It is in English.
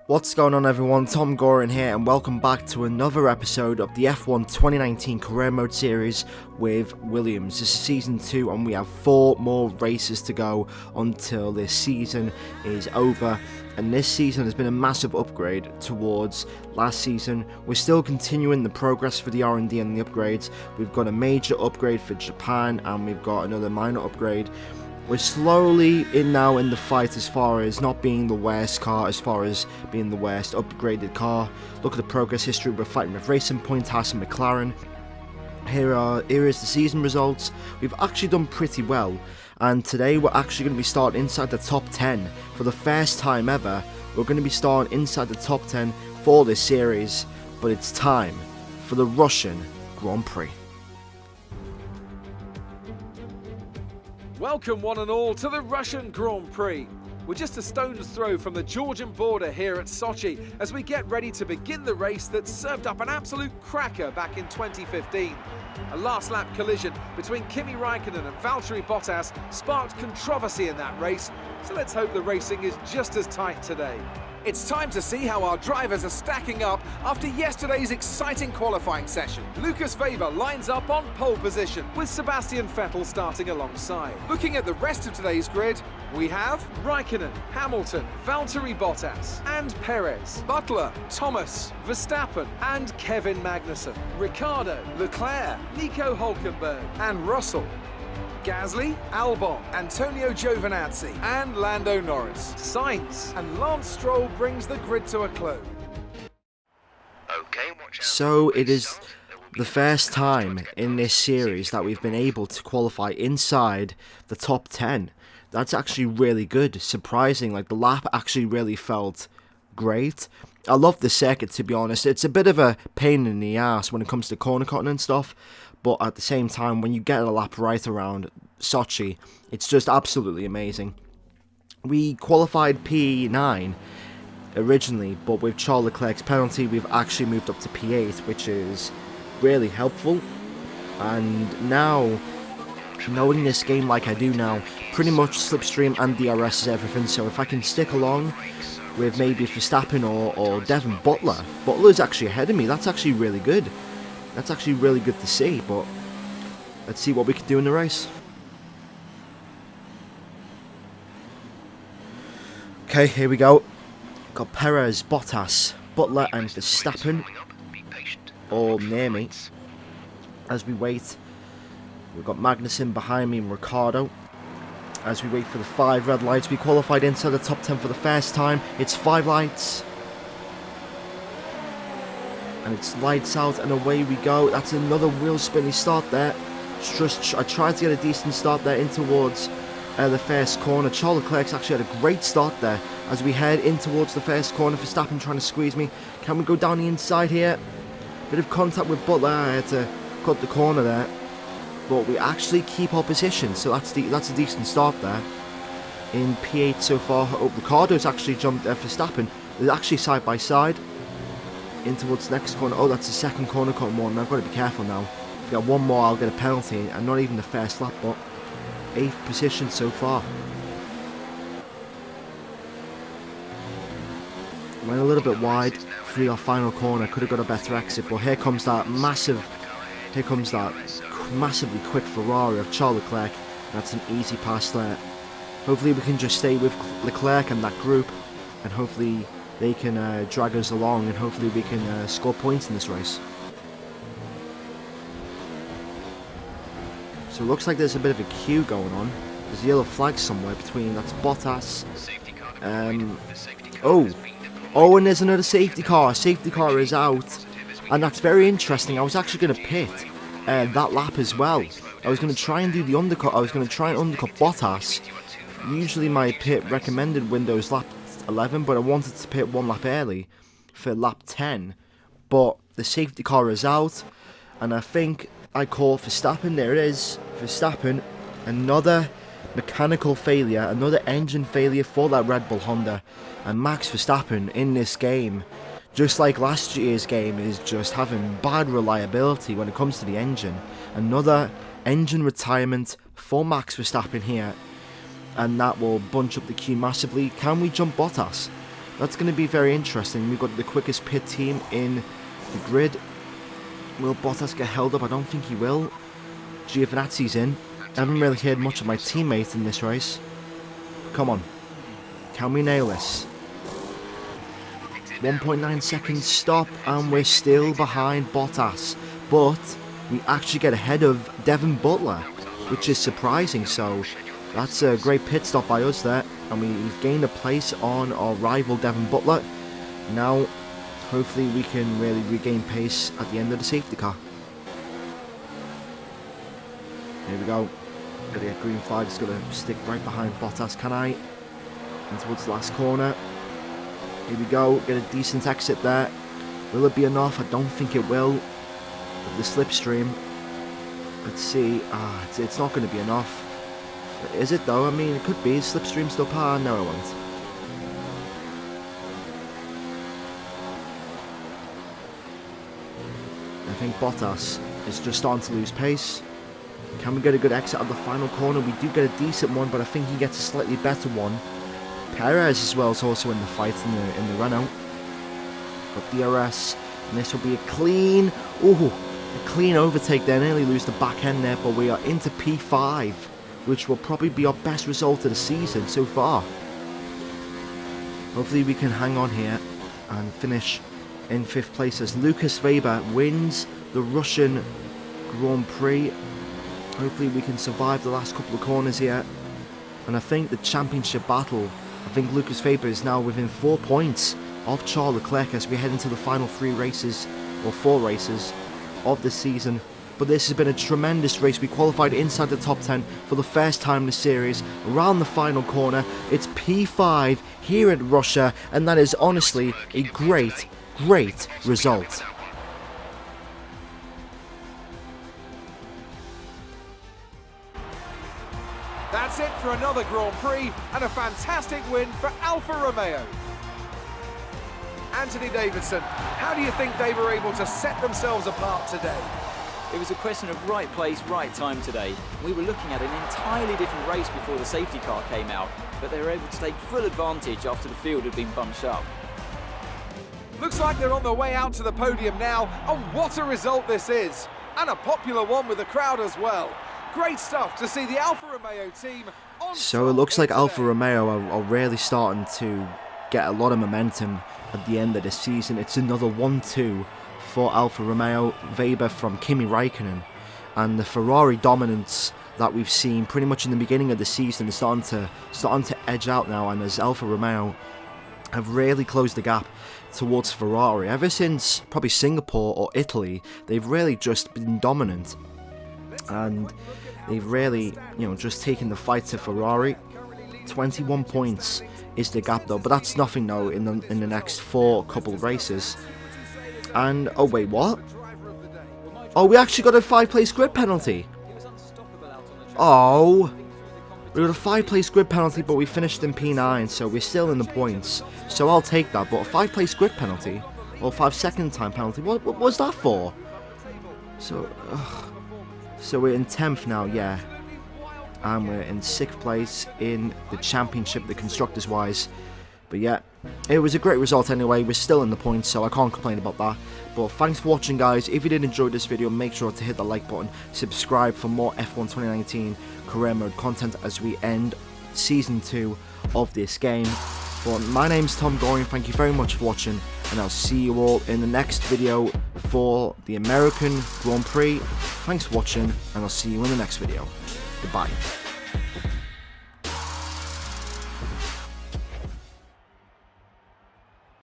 What's going on everyone, TomGorian here and welcome back to another episode of the F1 2019 Career Mode series with Williams. This is season 2 and we have 4 more races to go until this season is over. And this season has been a massive upgrade towards last season. We're still continuing the progress for the R&D and the upgrades. We've got a major upgrade for Japan and we've got another minor upgrade. We're slowly in the fight as far as not being the worst car, as far as being the worst upgraded car. Look at the progress history. We're fighting with Racing Point, Haas and McLaren. Here is the season results. We've actually done pretty well. And today we're actually going to be starting inside the top 10. For the first time ever, we're going to be starting inside the top 10 for this series. But it's time for the Russian Grand Prix. Welcome one and all to the Russian Grand Prix. We're just a stone's throw from the Georgian border here at Sochi as we get ready to begin the race that served up an absolute cracker back in 2015. A last lap collision between Kimi Raikkonen and Valtteri Bottas sparked controversy in that race, so let's hope the racing is just as tight today. It's time to see how our drivers are stacking up after yesterday's exciting qualifying session. Lucas Weber lines up on pole position, with Sebastian Vettel starting alongside. Looking at the rest of today's grid, we have Raikkonen, Hamilton, Valtteri Bottas, and Perez, Butler, Thomas, Verstappen, and Kevin Magnussen, Ricciardo, Leclerc, Nico Hülkenberg, and Russell. Gasly, Albon, Antonio Giovinazzi, and Lando Norris. Sainz and Lance Stroll brings the grid to a close. So it is the first time in this series that we've been able to qualify inside the top 10. That's actually really good, surprising. Like, the lap actually really felt great. I love the circuit, to be honest. It's a bit of a pain in the ass when it comes to corner cutting and stuff, but at the same time, when you get a lap right around Sochi, it's just absolutely amazing. We qualified P9 originally, but with Charles Leclerc's penalty, we've actually moved up to P8, which is really helpful. And now, knowing this game like I do now, pretty much Slipstream and DRS is everything, so if I can stick along with maybe Verstappen or Devin Butler. Butler's actually ahead of me. That's actually really good. That's actually really good to see, but let's see what we can do in the race. Okay, here we go. Got Perez, Bottas, Butler and Verstappen all near me. As we wait, we've got Magnussen behind me and Ricciardo. As we wait for the 5 red lights, we qualified inside the top 10 for the first time. It's 5 lights. And it's lights out and away we go. That's another wheel spinny start there. I tried to get a decent start there in towards the first corner. Charles Leclerc's actually had a great start there as we head in towards the first corner. Verstappen trying to squeeze me. Can we go down the inside here? Bit of contact with Butler. I had to cut the corner there. But we actually keep our position, so that's a decent start there. In P8 so far. Oh, Ricciardo's actually jumped Verstappen. They're actually side by side. In towards the next corner. Oh, that's the second corner cut one. I've got to be careful now. If I get one more, I'll get a penalty. And not even the first lap, but 8th position so far. Went a little bit wide through our final corner. Could have got a better exit, but here comes that massively quick Ferrari of Charles Leclerc. That's an easy pass there. Hopefully we can just stay with Leclerc and that group, and hopefully they can drag us along, and hopefully we can score points in this race. So it looks like there's a bit of a queue going on. There's a yellow flag somewhere between, that's Bottas. Oh, and there's another safety car. Safety car is out, and that's very interesting. I was actually going to pit that lap as well. I was going to try and do the undercut. I was going to try and undercut Bottas. Usually my pit recommended window is lap 11, but I wanted to pit 1 lap early for lap 10. But the safety car is out, and I think I call Verstappen. There it is, Verstappen. Another mechanical failure, another engine failure for that Red Bull Honda. And Max Verstappen in this game, just like last year's game, is just having bad reliability when it comes to the engine. Another engine retirement for Max Verstappen here, and that will bunch up the queue massively. Can we jump Bottas? That's going to be very interesting. We've got the quickest pit team in the grid. Will Bottas get held up? I don't think he will. Giovinazzi's in. I haven't really heard much of my teammate in this race. Come on. Can we nail this? 1.9 seconds stop, and we're still behind Bottas. But we actually get ahead of Devon Butler, which is surprising. So that's a great pit stop by us there. And we've gained a place on our rival Devon Butler. Now, hopefully we can really regain pace at the end of the safety car. Here we go. The green flag is going to stick right behind Bottas, can I? And towards the last corner. Here we go, get a decent exit there. Will it be enough? I don't think it will. With the slipstream. Let's see. It's not going to be enough. Is it though? I mean, it could be. Slipstream still par. No, it won't. I think Bottas is just starting to lose pace. Can we get a good exit at the final corner? We do get a decent one, but I think he gets a slightly better one. Perez as well is also in the fight in the run-out. Got DRS, and this will be a clean, a clean overtake there. Nearly lose the back end there, but we are into P5, which will probably be our best result of the season so far. Hopefully we can hang on here and finish in 5th place as Lucas Weber wins the Russian Grand Prix. Hopefully we can survive the last couple of corners here. And I think the championship battle, I think Lucas Weber is now within 4 points of Charles Leclerc as we head into the final 3 races, or 4 races of the season. But this has been a tremendous race. We qualified inside the top 10 for the first time in the series. Around the final corner, it's P5 here at Russia, and that is honestly a great result. That's it for another Grand Prix and a fantastic win for Alfa Romeo. Anthony Davidson, how do you think they were able to set themselves apart today? It was a question of right place, right time today. We were looking at an entirely different race before the safety car came out, but they were able to take full advantage after the field had been bunched up. Looks like they're on their way out to the podium now, and what a result this is! And a popular one with the crowd as well. Great stuff to see the Alfa Romeo team on. So it looks like Alfa Romeo are really starting to get a lot of momentum at the end of the season. It's another 1-2 for Alfa Romeo. Weber from Kimi Räikkönen, and the Ferrari dominance that we've seen pretty much in the beginning of the season is starting to edge out now, and as Alfa Romeo have really closed the gap towards Ferrari ever since probably Singapore or Italy. They've really just been dominant, and they've really, just taken the fight to Ferrari. 21 points is the gap though, but that's nothing though in the next 4 couple of races. And oh wait, what? Oh, we actually got a 5-place grid penalty. Oh, we got a 5-place grid penalty, but we finished in P9, so we're still in the points. So I'll take that. But a 5-place grid penalty, or 5-second time penalty, what was that for? So we're in 10th now, yeah. And we're in 6th place in the championship, the constructors wise. But yeah, it was a great result anyway. We're still in the points, so I can't complain about that. But thanks for watching, guys. If you did enjoy this video, make sure to hit the like button, subscribe for more F1 2019 career mode content as we end season 2 of this game. But my name's TomGorian. Thank you very much for watching, and I'll see you all in the next video for the American Grand Prix. Thanks for watching, and I'll see you in the next video. Goodbye.